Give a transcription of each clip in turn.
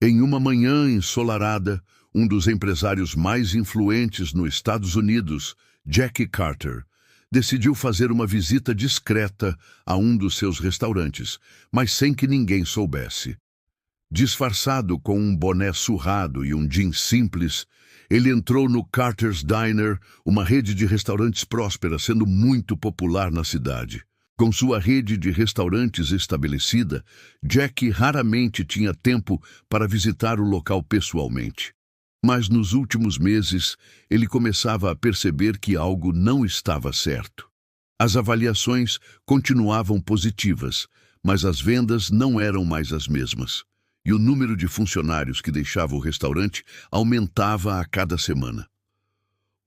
Em uma manhã ensolarada, um dos empresários mais influentes nos Estados Unidos, Jack Carter, decidiu fazer uma visita discreta a um dos seus restaurantes, mas sem que ninguém soubesse. Disfarçado com um boné surrado e um jeans simples, ele entrou no Carter's Diner, uma rede de restaurantes próspera sendo muito popular na cidade. Com sua rede de restaurantes estabelecida, Jack raramente tinha tempo para visitar o local pessoalmente. Mas nos últimos meses, ele começava a perceber que algo não estava certo. As avaliações continuavam positivas, mas as vendas não eram mais as mesmas. E o número de funcionários que deixavam o restaurante aumentava a cada semana.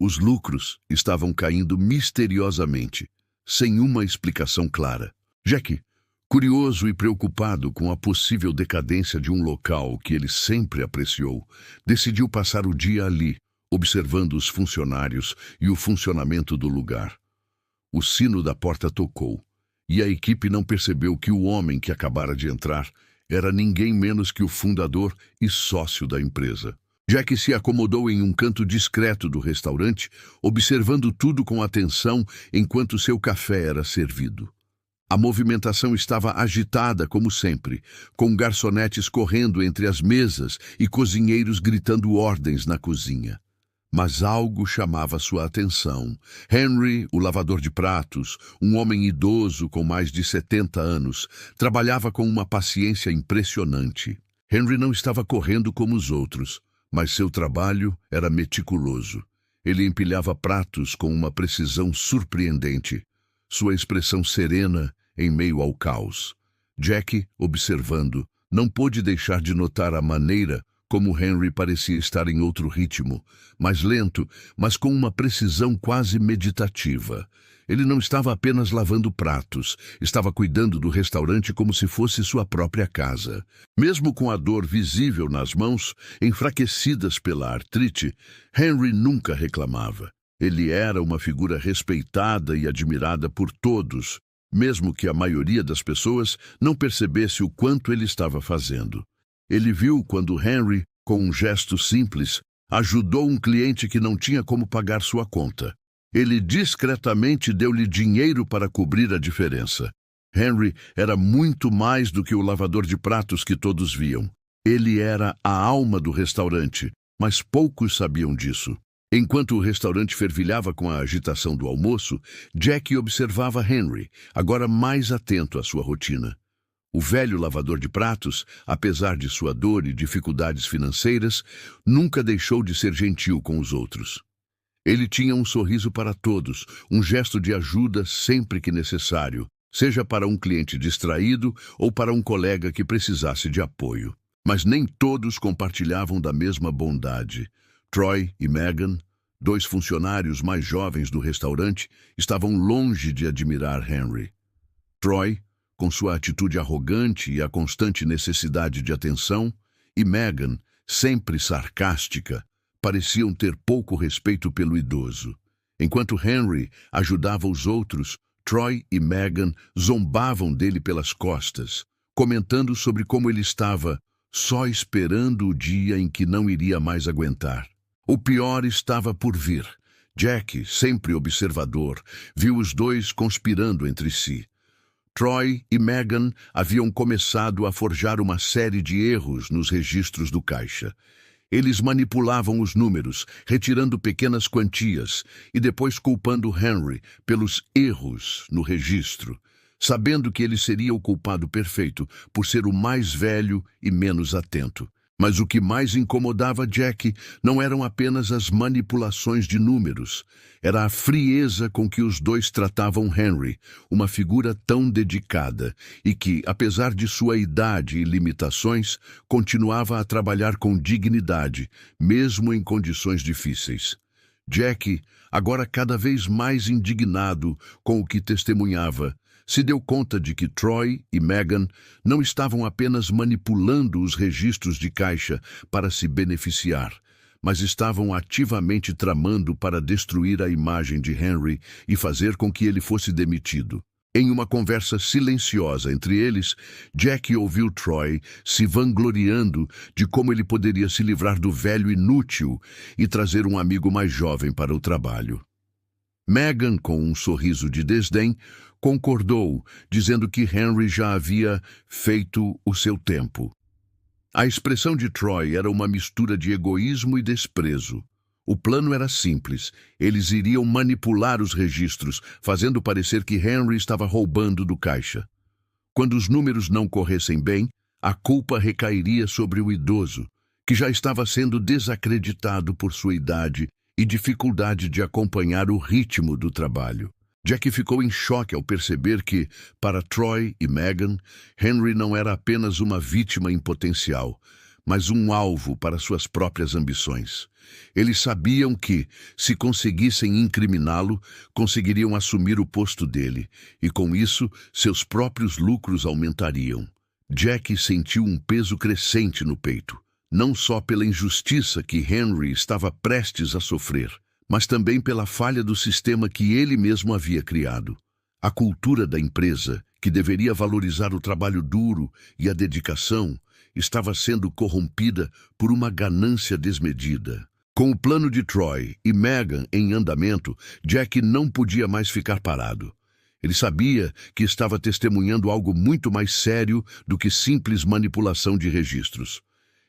Os lucros estavam caindo misteriosamente, sem uma explicação clara. Jack, curioso e preocupado com a possível decadência de um local que ele sempre apreciou, decidiu passar o dia ali, observando os funcionários e o funcionamento do lugar. O sino da porta tocou, e a equipe não percebeu que o homem que acabara de entrar era ninguém menos que o fundador e sócio da empresa. Jack se acomodou em um canto discreto do restaurante, observando tudo com atenção enquanto seu café era servido. A movimentação estava agitada como sempre, com garçonetes correndo entre as mesas e cozinheiros gritando ordens na cozinha. Mas algo chamava sua atenção. Henry, o lavador de pratos, um homem idoso com mais de 70 anos, trabalhava com uma paciência impressionante. Henry não estava correndo como os outros, mas seu trabalho era meticuloso. Ele empilhava pratos com uma precisão surpreendente, sua expressão serena em meio ao caos. Jack, observando, não pôde deixar de notar a maneira como Henry parecia estar em outro ritmo, mais lento, mas com uma precisão quase meditativa. Ele não estava apenas lavando pratos, estava cuidando do restaurante como se fosse sua própria casa. Mesmo com a dor visível nas mãos, enfraquecidas pela artrite, Henry nunca reclamava. Ele era uma figura respeitada e admirada por todos, mesmo que a maioria das pessoas não percebesse o quanto ele estava fazendo. Ele viu quando Henry, com um gesto simples, ajudou um cliente que não tinha como pagar sua conta. Ele discretamente deu-lhe dinheiro para cobrir a diferença. Henry era muito mais do que o lavador de pratos que todos viam. Ele era a alma do restaurante, mas poucos sabiam disso. Enquanto o restaurante fervilhava com a agitação do almoço, Jack observava Henry, agora mais atento à sua rotina. O velho lavador de pratos, apesar de sua dor e dificuldades financeiras, nunca deixou de ser gentil com os outros. Ele tinha um sorriso para todos, um gesto de ajuda sempre que necessário, seja para um cliente distraído ou para um colega que precisasse de apoio. Mas nem todos compartilhavam da mesma bondade. Troy e Megan, dois funcionários mais jovens do restaurante, estavam longe de admirar Henry. Troy, com sua atitude arrogante e a constante necessidade de atenção, e Megan, sempre sarcástica, pareciam ter pouco respeito pelo idoso. Enquanto Henry ajudava os outros, Troy e Megan zombavam dele pelas costas, comentando sobre como ele estava só esperando o dia em que não iria mais aguentar. O pior estava por vir. Jack, sempre observador, viu os dois conspirando entre si. Troy e Megan haviam começado a forjar uma série de erros nos registros do caixa. Eles manipulavam os números, retirando pequenas quantias e depois culpando Henry pelos erros no registro, sabendo que ele seria o culpado perfeito por ser o mais velho e menos atento. Mas o que mais incomodava Jack não eram apenas as manipulações de números, era a frieza com que os dois tratavam Henry, uma figura tão dedicada e que, apesar de sua idade e limitações, continuava a trabalhar com dignidade, mesmo em condições difíceis. Jack, agora cada vez mais indignado com o que testemunhava, se deu conta de que Troy e Megan não estavam apenas manipulando os registros de caixa para se beneficiar, mas estavam ativamente tramando para destruir a imagem de Henry e fazer com que ele fosse demitido. Em uma conversa silenciosa entre eles, Jack ouviu Troy se vangloriando de como ele poderia se livrar do velho inútil e trazer um amigo mais jovem para o trabalho. Megan, com um sorriso de desdém, concordou, dizendo que Henry já havia feito o seu tempo. A expressão de Troy era uma mistura de egoísmo e desprezo. O plano era simples. Eles iriam manipular os registros, fazendo parecer que Henry estava roubando do caixa. Quando os números não corressem bem, a culpa recairia sobre o idoso, que já estava sendo desacreditado por sua idade e dificuldade de acompanhar o ritmo do trabalho. Jack ficou em choque ao perceber que, para Troy e Megan, Henry não era apenas uma vítima em potencial, mas um alvo para suas próprias ambições. Eles sabiam que, se conseguissem incriminá-lo, conseguiriam assumir o posto dele, e com isso, seus próprios lucros aumentariam. Jack sentiu um peso crescente no peito, não só pela injustiça que Henry estava prestes a sofrer, mas também pela falha do sistema que ele mesmo havia criado. A cultura da empresa, que deveria valorizar o trabalho duro e a dedicação, estava sendo corrompida por uma ganância desmedida. Com o plano de Troy e Megan em andamento, Jack não podia mais ficar parado. Ele sabia que estava testemunhando algo muito mais sério do que simples manipulação de registros.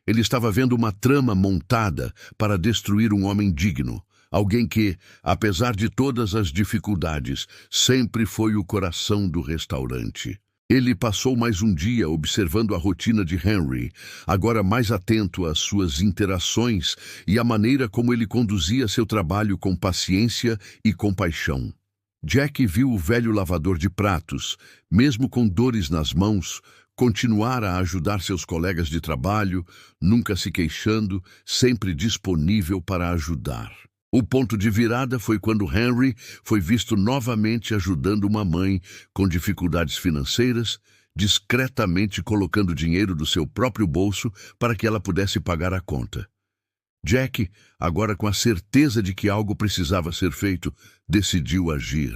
Ele estava vendo uma trama montada para destruir um homem digno, alguém que, apesar de todas as dificuldades, sempre foi o coração do restaurante. Ele passou mais um dia observando a rotina de Henry, agora mais atento às suas interações e à maneira como ele conduzia seu trabalho com paciência e compaixão. Jack viu o velho lavador de pratos, mesmo com dores nas mãos, continuar a ajudar seus colegas de trabalho, nunca se queixando, sempre disponível para ajudar. O ponto de virada foi quando Henry foi visto novamente ajudando uma mãe com dificuldades financeiras, discretamente colocando dinheiro do seu próprio bolso para que ela pudesse pagar a conta. Jack, agora com a certeza de que algo precisava ser feito, decidiu agir.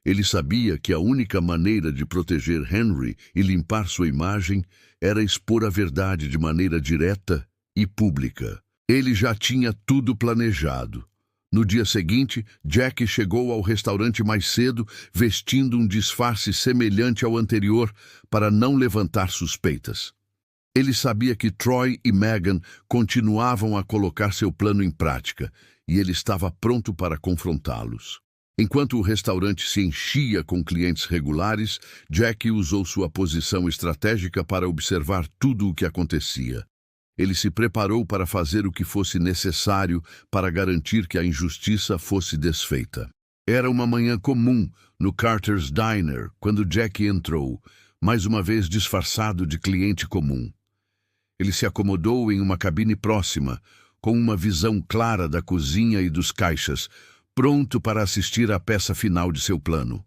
Ele sabia que a única maneira de proteger Henry e limpar sua imagem era expor a verdade de maneira direta e pública. Ele já tinha tudo planejado. No dia seguinte, Jack chegou ao restaurante mais cedo, vestindo um disfarce semelhante ao anterior para não levantar suspeitas. Ele sabia que Troy e Megan continuavam a colocar seu plano em prática, e ele estava pronto para confrontá-los. Enquanto o restaurante se enchia com clientes regulares, Jack usou sua posição estratégica para observar tudo o que acontecia. Ele se preparou para fazer o que fosse necessário para garantir que a injustiça fosse desfeita. Era uma manhã comum no Carter's Diner quando Jack entrou, mais uma vez disfarçado de cliente comum. Ele se acomodou em uma cabine próxima, com uma visão clara da cozinha e dos caixas, pronto para assistir à peça final de seu plano.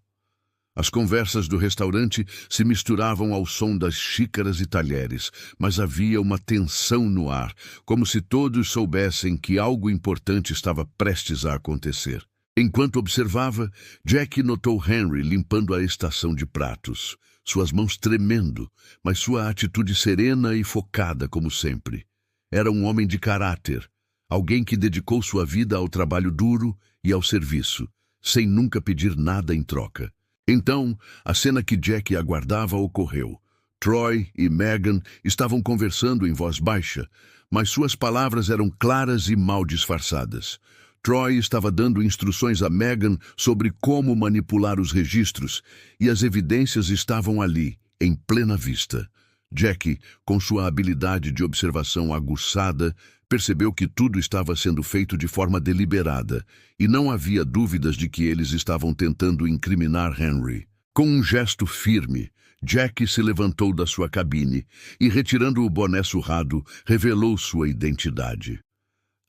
As conversas do restaurante se misturavam ao som das xícaras e talheres, mas havia uma tensão no ar, como se todos soubessem que algo importante estava prestes a acontecer. Enquanto observava, Jack notou Henry limpando a estação de pratos, suas mãos tremendo, mas sua atitude serena e focada como sempre. Era um homem de caráter, alguém que dedicou sua vida ao trabalho duro e ao serviço, sem nunca pedir nada em troca. Então, a cena que Jack aguardava ocorreu. Troy e Megan estavam conversando em voz baixa, mas suas palavras eram claras e mal disfarçadas. Troy estava dando instruções a Megan sobre como manipular os registros, e as evidências estavam ali, em plena vista. Jack, com sua habilidade de observação aguçada, percebeu que tudo estava sendo feito de forma deliberada, e não havia dúvidas de que eles estavam tentando incriminar Henry. Com um gesto firme, Jack se levantou da sua cabine e, retirando o boné surrado, revelou sua identidade.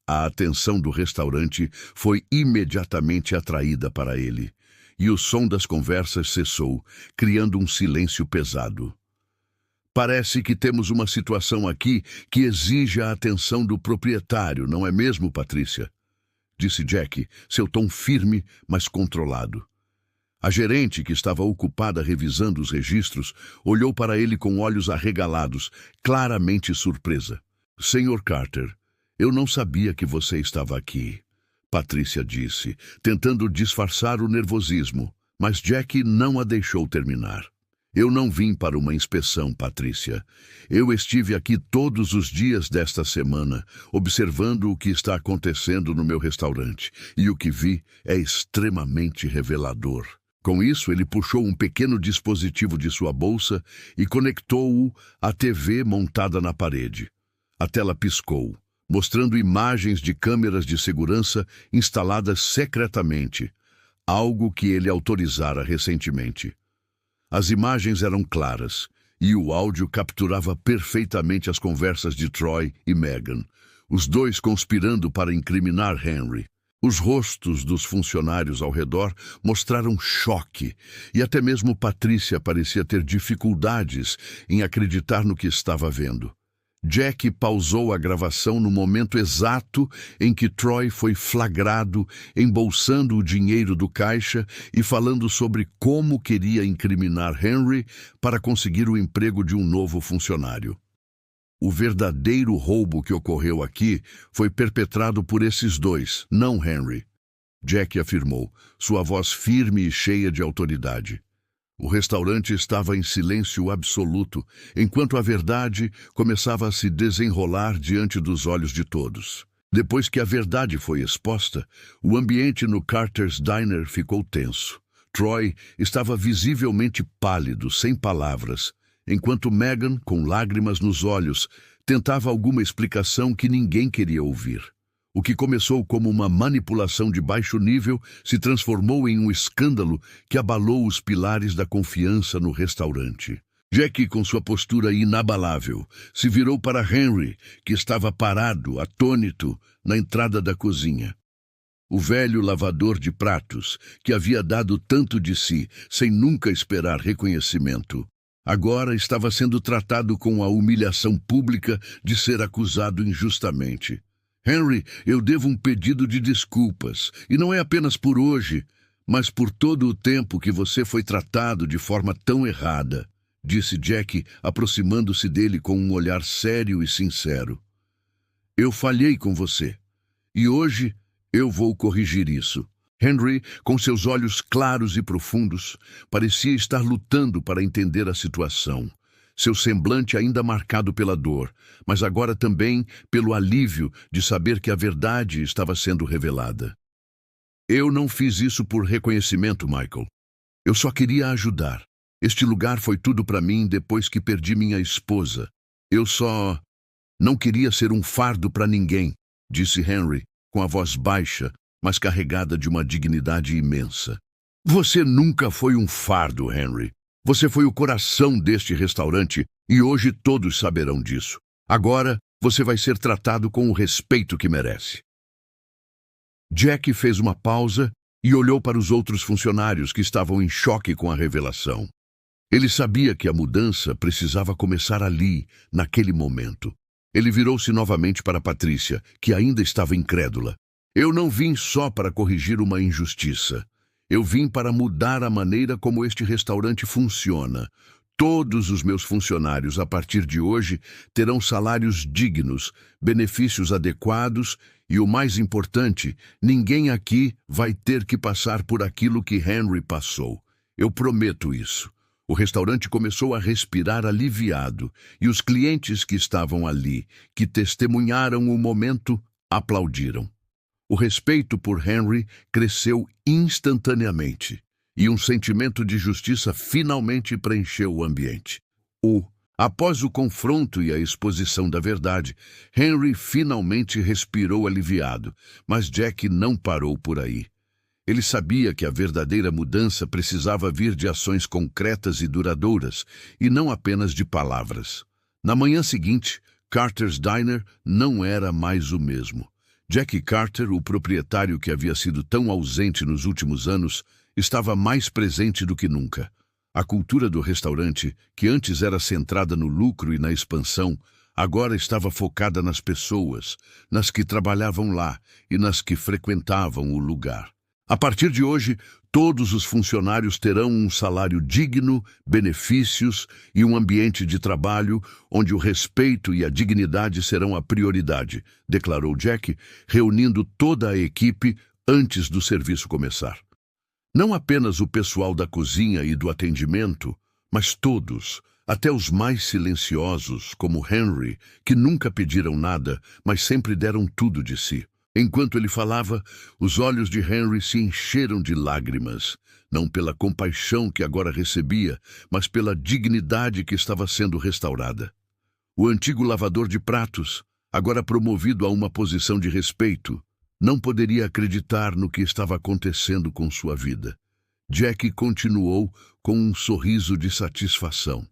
A atenção do restaurante foi imediatamente atraída para ele, e o som das conversas cessou, criando um silêncio pesado. Parece que temos uma situação aqui que exige a atenção do proprietário, não é mesmo, Patrícia? Disse Jack, seu tom firme, mas controlado. A gerente, que estava ocupada revisando os registros, olhou para ele com olhos arregalados, claramente surpresa. Senhor Carter, eu não sabia que você estava aqui, Patrícia disse, tentando disfarçar o nervosismo, mas Jack não a deixou terminar. Eu não vim para uma inspeção, Patrícia. Eu estive aqui todos os dias desta semana, observando o que está acontecendo no meu restaurante, e o que vi é extremamente revelador. Com isso, ele puxou um pequeno dispositivo de sua bolsa e conectou-o à TV montada na parede. A tela piscou, mostrando imagens de câmeras de segurança instaladas secretamente, algo que ele autorizara recentemente. As imagens eram claras, e o áudio capturava perfeitamente as conversas de Troy e Megan, os dois conspirando para incriminar Henry. Os rostos dos funcionários ao redor mostraram choque, e até mesmo Patrícia parecia ter dificuldades em acreditar no que estava vendo. Jack pausou a gravação no momento exato em que Troy foi flagrado embolsando o dinheiro do caixa e falando sobre como queria incriminar Henry para conseguir o emprego de um novo funcionário. O verdadeiro roubo que ocorreu aqui foi perpetrado por esses dois, não Henry, Jack afirmou, sua voz firme e cheia de autoridade. O restaurante estava em silêncio absoluto, enquanto a verdade começava a se desenrolar diante dos olhos de todos. Depois que a verdade foi exposta, o ambiente no Carter's Diner ficou tenso. Troy estava visivelmente pálido, sem palavras, enquanto Megan, com lágrimas nos olhos, tentava alguma explicação que ninguém queria ouvir. O que começou como uma manipulação de baixo nível se transformou em um escândalo que abalou os pilares da confiança no restaurante. Jack, com sua postura inabalável, se virou para Henry, que estava parado, atônito, na entrada da cozinha. O velho lavador de pratos, que havia dado tanto de si, sem nunca esperar reconhecimento, agora estava sendo tratado com a humilhação pública de ser acusado injustamente. Henry, eu devo um pedido de desculpas, e não é apenas por hoje, mas por todo o tempo que você foi tratado de forma tão errada, disse Jack, aproximando-se dele com um olhar sério e sincero. Eu falhei com você, e hoje eu vou corrigir isso. Henry, com seus olhos claros e profundos, parecia estar lutando para entender a situação. Seu semblante ainda marcado pela dor, mas agora também pelo alívio de saber que a verdade estava sendo revelada. Eu não fiz isso por reconhecimento, Michael. Eu só queria ajudar. Este lugar foi tudo para mim depois que perdi minha esposa. Eu só não queria ser um fardo para ninguém, disse Henry, com a voz baixa, mas carregada de uma dignidade imensa. Você nunca foi um fardo, Henry. Você foi o coração deste restaurante e hoje todos saberão disso. Agora, você vai ser tratado com o respeito que merece. Jack fez uma pausa e olhou para os outros funcionários que estavam em choque com a revelação. Ele sabia que a mudança precisava começar ali, naquele momento. Ele virou-se novamente para Patrícia, que ainda estava incrédula. Eu não vim só para corrigir uma injustiça. Eu vim para mudar a maneira como este restaurante funciona. Todos os meus funcionários, a partir de hoje, terão salários dignos, benefícios adequados e, o mais importante, ninguém aqui vai ter que passar por aquilo que Henry passou. Eu prometo isso. O restaurante começou a respirar aliviado e os clientes que estavam ali, que testemunharam o momento, aplaudiram. O respeito por Henry cresceu instantaneamente e um sentimento de justiça finalmente preencheu o ambiente. Após o confronto e a exposição da verdade, Henry finalmente respirou aliviado, mas Jack não parou por aí. Ele sabia que a verdadeira mudança precisava vir de ações concretas e duradouras, e não apenas de palavras. Na manhã seguinte, Carter's Diner não era mais o mesmo. Jack Carter, o proprietário que havia sido tão ausente nos últimos anos, estava mais presente do que nunca. A cultura do restaurante, que antes era centrada no lucro e na expansão, agora estava focada nas pessoas, nas que trabalhavam lá e nas que frequentavam o lugar. A partir de hoje, todos os funcionários terão um salário digno, benefícios e um ambiente de trabalho onde o respeito e a dignidade serão a prioridade, declarou Jack, reunindo toda a equipe antes do serviço começar. Não apenas o pessoal da cozinha e do atendimento, mas todos, até os mais silenciosos, como Henry, que nunca pediram nada, mas sempre deram tudo de si. Enquanto ele falava, os olhos de Henry se encheram de lágrimas, não pela compaixão que agora recebia, mas pela dignidade que estava sendo restaurada. O antigo lavador de pratos, agora promovido a uma posição de respeito, não poderia acreditar no que estava acontecendo com sua vida. Jack continuou com um sorriso de satisfação.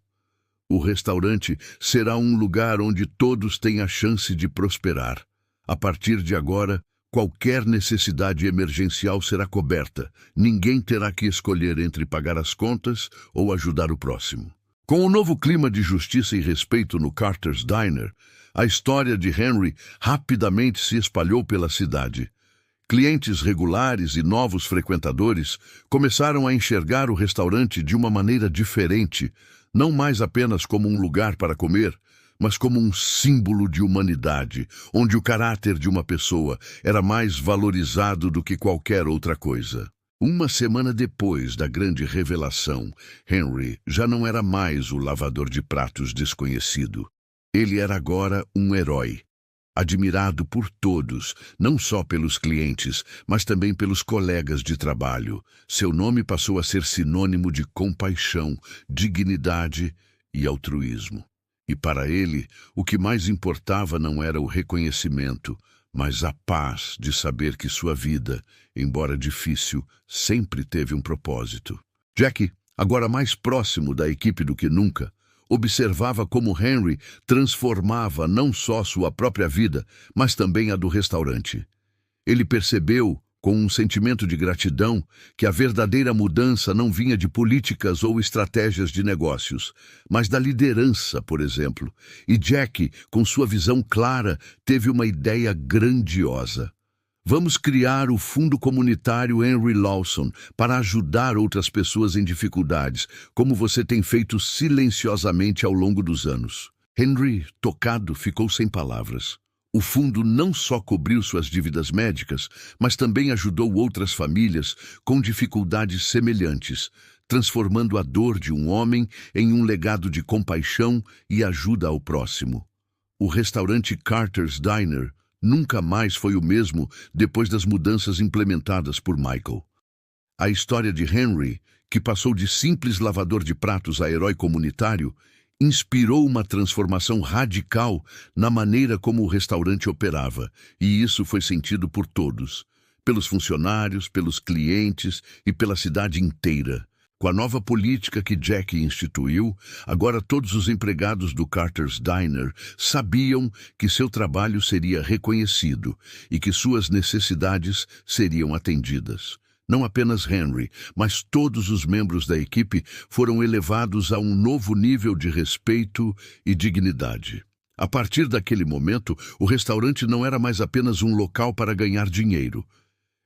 O restaurante será um lugar onde todos têm a chance de prosperar. A partir de agora, qualquer necessidade emergencial será coberta. Ninguém terá que escolher entre pagar as contas ou ajudar o próximo. Com o novo clima de justiça e respeito no Carter's Diner, a história de Henry rapidamente se espalhou pela cidade. Clientes regulares e novos frequentadores começaram a enxergar o restaurante de uma maneira diferente, não mais apenas como um lugar para comer, mas como um símbolo de humanidade, onde o caráter de uma pessoa era mais valorizado do que qualquer outra coisa. Uma semana depois da grande revelação, Henry já não era mais o lavador de pratos desconhecido. Ele era agora um herói, admirado por todos, não só pelos clientes, mas também pelos colegas de trabalho. Seu nome passou a ser sinônimo de compaixão, dignidade e altruísmo. E para ele, o que mais importava não era o reconhecimento, mas a paz de saber que sua vida, embora difícil, sempre teve um propósito. Jack, agora mais próximo da equipe do que nunca, observava como Henry transformava não só sua própria vida, mas também a do restaurante. Ele percebeu, com um sentimento de gratidão, que a verdadeira mudança não vinha de políticas ou estratégias de negócios, mas da liderança, por exemplo. E Jack, com sua visão clara, teve uma ideia grandiosa. Vamos criar o Fundo Comunitário Henry Lawson para ajudar outras pessoas em dificuldades, como você tem feito silenciosamente ao longo dos anos. Henry, tocado, ficou sem palavras. O fundo não só cobriu suas dívidas médicas, mas também ajudou outras famílias com dificuldades semelhantes, transformando a dor de um homem em um legado de compaixão e ajuda ao próximo. O restaurante Carter's Diner nunca mais foi o mesmo depois das mudanças implementadas por Michael. A história de Henry, que passou de simples lavador de pratos a herói comunitário, inspirou uma transformação radical na maneira como o restaurante operava, e isso foi sentido por todos, pelos funcionários, pelos clientes e pela cidade inteira. Com a nova política que Jack instituiu, agora todos os empregados do Carter's Diner sabiam que seu trabalho seria reconhecido e que suas necessidades seriam atendidas. Não apenas Henry, mas todos os membros da equipe foram elevados a um novo nível de respeito e dignidade. A partir daquele momento, o restaurante não era mais apenas um local para ganhar dinheiro.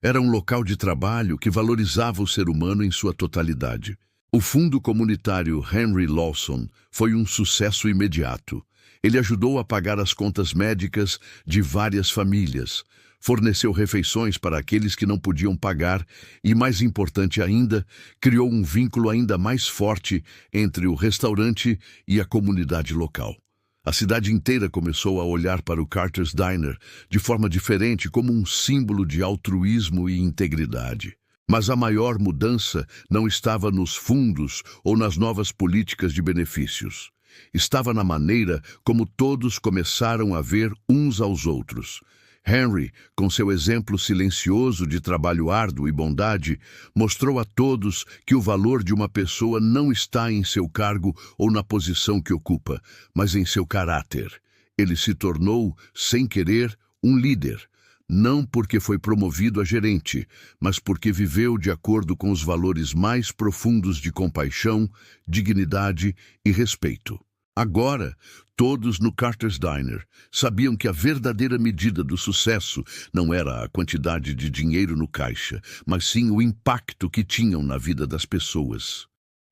Era um local de trabalho que valorizava o ser humano em sua totalidade. O fundo comunitário Henry Lawson foi um sucesso imediato. Ele ajudou a pagar as contas médicas de várias famílias, forneceu refeições para aqueles que não podiam pagar e, mais importante ainda, criou um vínculo ainda mais forte entre o restaurante e a comunidade local. A cidade inteira começou a olhar para o Carter's Diner de forma diferente, como um símbolo de altruísmo e integridade. Mas a maior mudança não estava nos fundos ou nas novas políticas de benefícios. Estava na maneira como todos começaram a ver uns aos outros. Henry, com seu exemplo silencioso de trabalho árduo e bondade, mostrou a todos que o valor de uma pessoa não está em seu cargo ou na posição que ocupa, mas em seu caráter. Ele se tornou, sem querer, um líder, não porque foi promovido a gerente, mas porque viveu de acordo com os valores mais profundos de compaixão, dignidade e respeito. Agora, todos no Carter's Diner sabiam que a verdadeira medida do sucesso não era a quantidade de dinheiro no caixa, mas sim o impacto que tinham na vida das pessoas.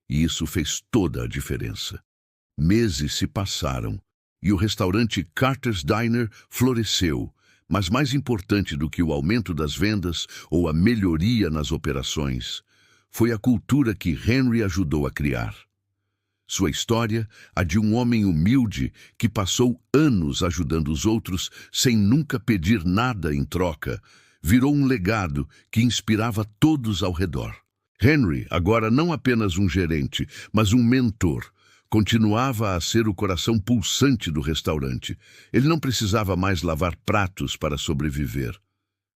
E isso fez toda a diferença. Meses se passaram e o restaurante Carter's Diner floresceu, mas mais importante do que o aumento das vendas ou a melhoria nas operações, foi a cultura que Henry ajudou a criar. Sua história, a de um homem humilde que passou anos ajudando os outros sem nunca pedir nada em troca, virou um legado que inspirava todos ao redor. Henry, agora não apenas um gerente, mas um mentor, continuava a ser o coração pulsante do restaurante. Ele não precisava mais lavar pratos para sobreviver.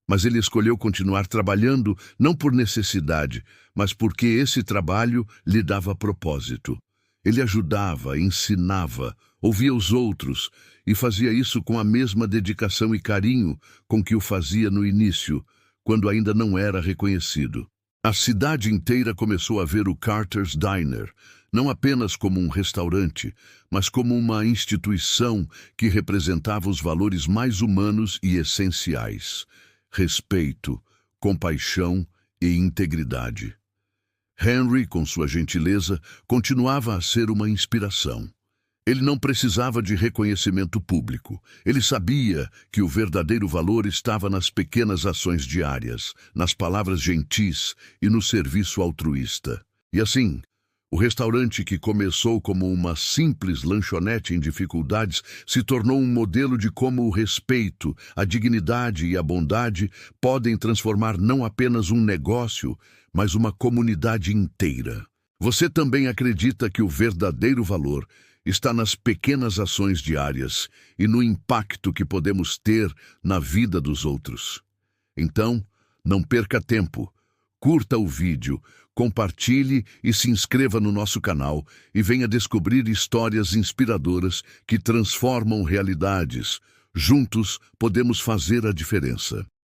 Mas ele escolheu continuar trabalhando não por necessidade, mas porque esse trabalho lhe dava propósito. Ele ajudava, ensinava, ouvia os outros e fazia isso com a mesma dedicação e carinho com que o fazia no início, quando ainda não era reconhecido. A cidade inteira começou a ver o Carter's Diner, não apenas como um restaurante, mas como uma instituição que representava os valores mais humanos e essenciais: respeito, compaixão e integridade. Henry, com sua gentileza, continuava a ser uma inspiração. Ele não precisava de reconhecimento público. Ele sabia que o verdadeiro valor estava nas pequenas ações diárias, nas palavras gentis e no serviço altruísta. E assim, o restaurante que começou como uma simples lanchonete em dificuldades se tornou um modelo de como o respeito, a dignidade e a bondade podem transformar não apenas um negócio, mas uma comunidade inteira. Você também acredita que o verdadeiro valor está nas pequenas ações diárias e no impacto que podemos ter na vida dos outros? Então, não perca tempo. Curta o vídeo, compartilhe e se inscreva no nosso canal e venha descobrir histórias inspiradoras que transformam realidades. Juntos podemos fazer a diferença.